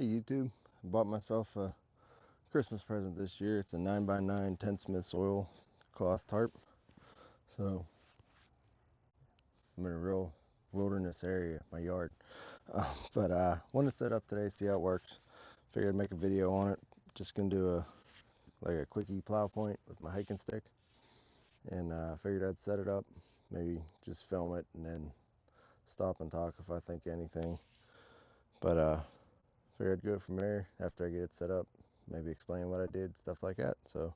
Hey YouTube, I bought myself a Christmas present this year. It's a 9x9 Tentsmiths oilcloth tarp. So I'm in a real wilderness area, my yard. But I want to set up today, see how it works. Figured I'd make a video on it. Just gonna do a quickie plow point with my hiking stick, and figured I'd set it up, maybe just film it and then stop and talk if I think of anything. But figured I'd go from there after I get it set up, maybe explain what I did, stuff like that. So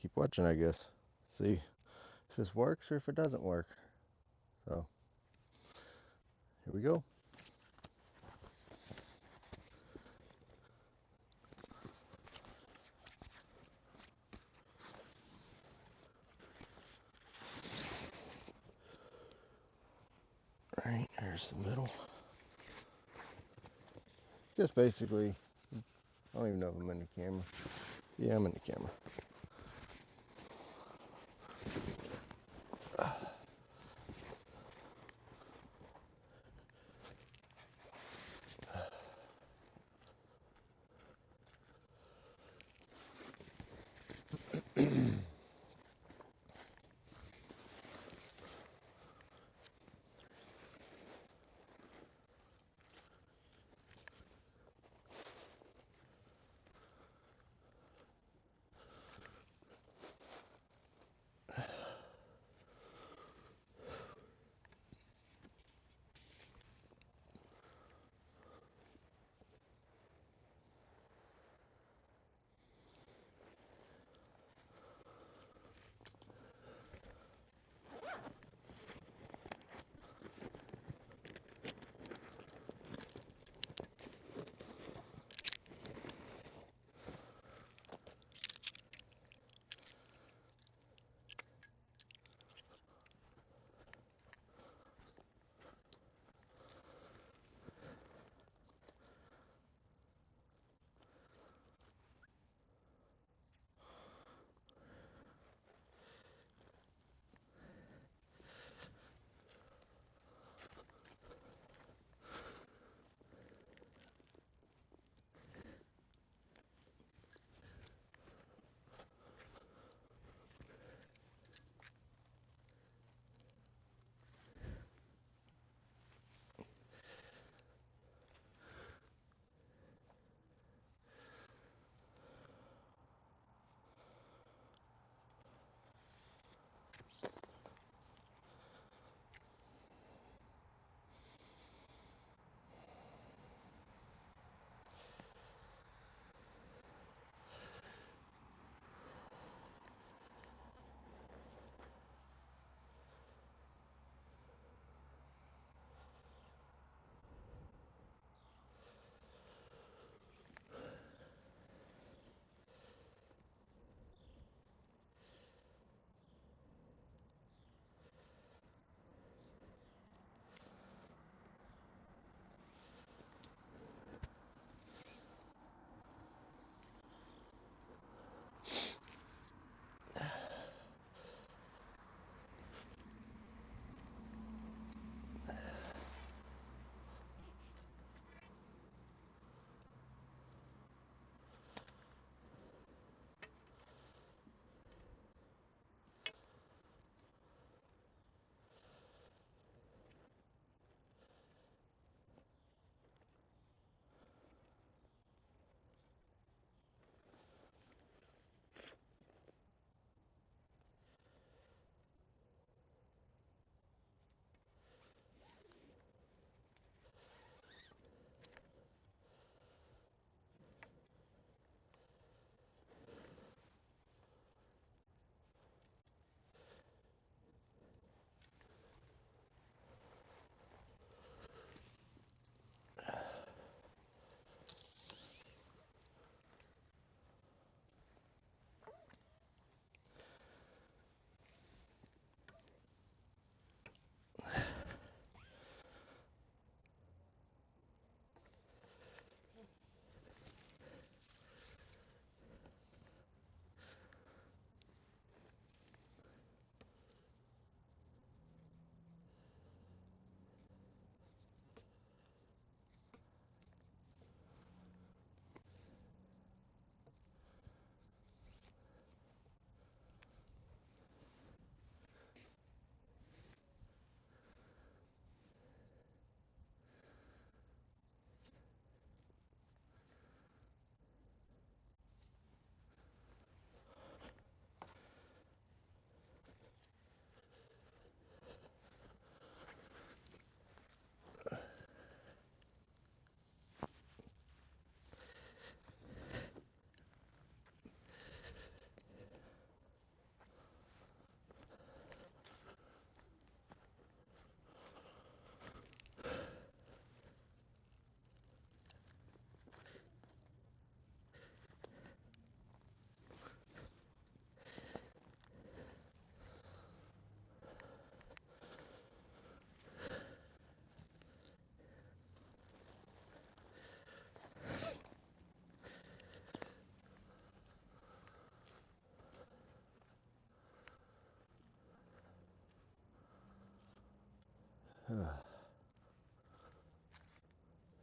keep watching, I guess. See if this works or if it doesn't work. So here we go. All right, here's the middle. Just basically, I don't even know if I'm in the camera. Yeah, I'm in the camera.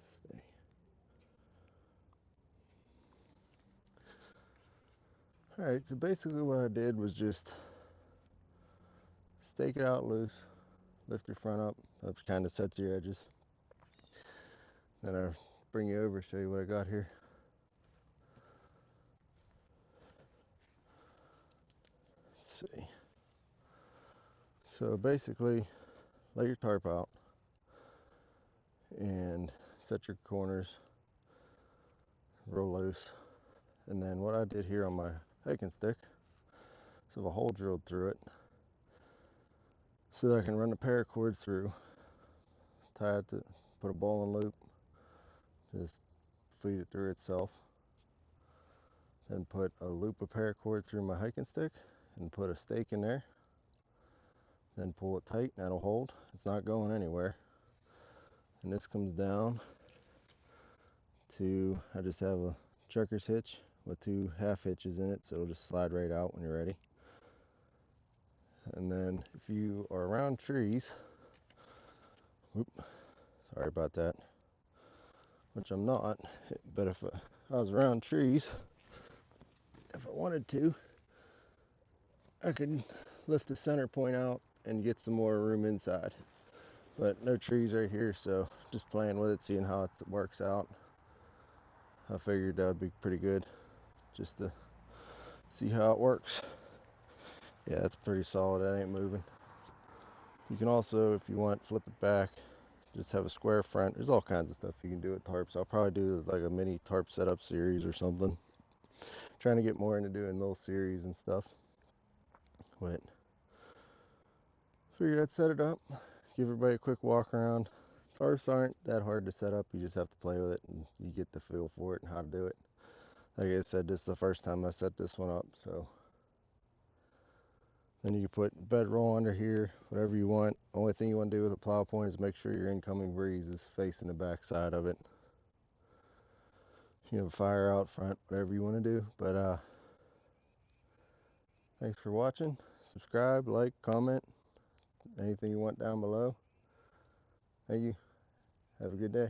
See. Alright, so basically what I did was just stake it out loose, lift your front up, that kind of sets your edges. Then I bring you over, show you what I got here. Let's see. So basically, lay your tarp out and set your corners real loose. And then what I did here on my hiking stick is have a hole drilled through it so that I can run the paracord through, tie it to, put a bowline loop, just feed it through itself. Then put a loop of paracord through my hiking stick and put a stake in there. Then pull it tight, and that'll hold. It's not going anywhere. And this comes down to, I just have a trucker's hitch with 2 half hitches in it, so it'll just slide right out when you're ready. And then if you are around trees, sorry about that, which I'm not, but if I was around trees, if I wanted to, I could lift the center point out and get some more room inside. But no trees right here, so just playing with it, seeing how it works out. I figured that would be pretty good just to see how it works. Yeah, that's pretty solid. That ain't moving. You can also, if you want, flip it back, just have a square front. There's all kinds of stuff you can do with tarps. I'll probably do like a mini tarp setup series or something. Trying to get more into doing little series and stuff. But figured I'd set it up, give everybody a quick walk around. Tarps aren't that hard to set up. You just have to play with it and you get the feel for it and how to do it. Like I said, this is the first time I set this one up, so then you can put bedroll under here, whatever you want. Only thing you want to do with a plow point is make sure your incoming breeze is facing the back side of it. You have a fire out front, whatever you want to do. But thanks for watching. Subscribe, like, comment, anything you want down below. Thank you. Have a good day.